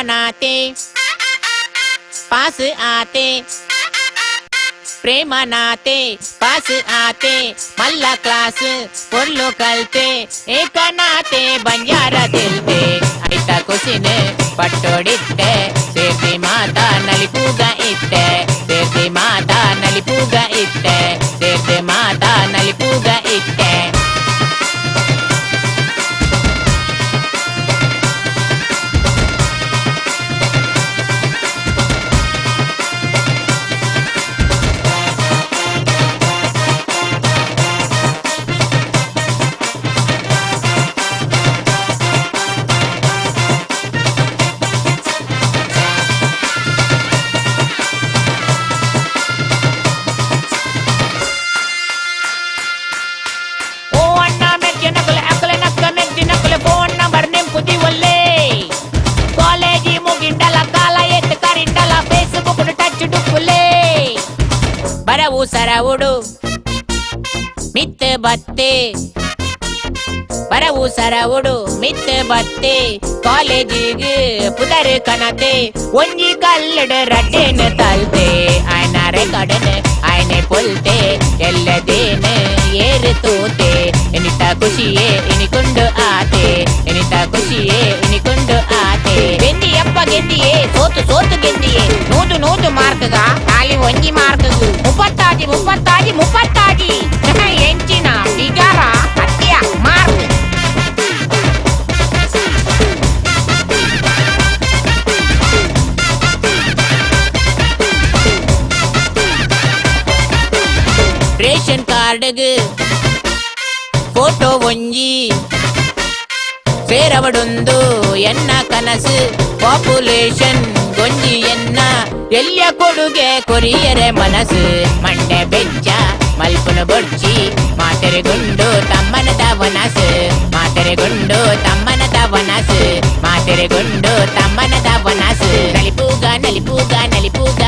ನಾತೆ pass ಆತೆ ಪ್ರೇಮ ನಾತೆ pass ಆತೆ ಮಲ್ಲ class ಪೊರ್ಲು ಕಲ್ತೆ ಏಕನಾತೆ ಬಂಜಾರ ತಿಲ್ತೆ ಐತ ಕುಸಿನ ಪಟ್ಟೋಡಿತ್ತೆ ಸೇರ್ತಿ ಮಾತಾ ನಲಿಪೂಗ ಇತ್ತೆ ಸೇರ್ತಿ ಮಾತಾ ನಲಿಪೂಗ ಇತ್ತೆ ಸೇರ್ತಿ ಮಾತಾ ನಲಿಪೂಗ ಇತ್ತೆ ಸರವುಡು ಮಿತ್ ಬತ್ತೆ ಬರವು ಸರವುಡು ಮಿತ್ ಬತ್ತೆ ಕಾಲೇಜಿಗೆ ಪುದರ್ ಕನತೆ ಒಂಜಿ ಕಲ್ಲಡ ರಡ್ಡೆನ ತಲ್ತೆ ಆಯ್ನ ರೆಕಡನ ಆಯ್ನೆ ಪೊಲ್ತೆ ಎಲ್ಲದೇನ ಏರು ತೋತೆ ಎನಿತ ಖುಷಿಯೇ ಇನಿಕೊಂಡು ಆತೆ ಎನಿತ ಖುಷಿಯೇ ಇನಿಕೊಂಡು ಆತೆ ಗೆಂದಿಯಪ್ಪ ಗೆಂದಿಯೇ ಸೋತು ಸೋತು ಗೆಂದಿಯೇ ನೂದು ನೂದು ಮಾರ್ಕ್ಗ ಖಾಲಿ ಒಂಜಿ ಮಾರ್ಕ್ಗು ಮುಪ್ಪತ್ತಾಜಿ ಮುಪ್ಪತ್ತಾಜಿ ಮುಪ್ಪತ್ತಾಜಿ ಎಂಚಿನ ಬಿಗಾರ ಹತ್ಯ ಮಾರ್ಕ್ ರೇಷನ್ ಕಾರ್ಡ್ಗ್ ಫೋಟೋ ಒಂಜಿ ಸೇರವಡೊಂದು ಎನ್ನ ಕನಸು ಪಾಪ್ಯುಲೇಷನ್ ಗೊಂಜಿ ಎನ್ನ ಎಲ್ಯ ಕೊಡುಗೆ ಕೊರಿಯರೆ ಮನಸ್ಸು ಮಂಡೆ ಬೆಚ್ಚ ಮಲ್ಪುನು ಬೊಡ್ಚಿ ಮಾತೆರೆಗೊಂಡು ತಮ್ಮನದ ವನಸು ಮಾತೆರೆಗೊಂಡು ತಮ್ಮನದ ವನಸು ಮಾತೆರೆಗೊಂಡು ತಮ್ಮನದ ವನಸು ನಲಿಪೂಗ ನಲಿಪೂಗ ನಲಿಪೂಗ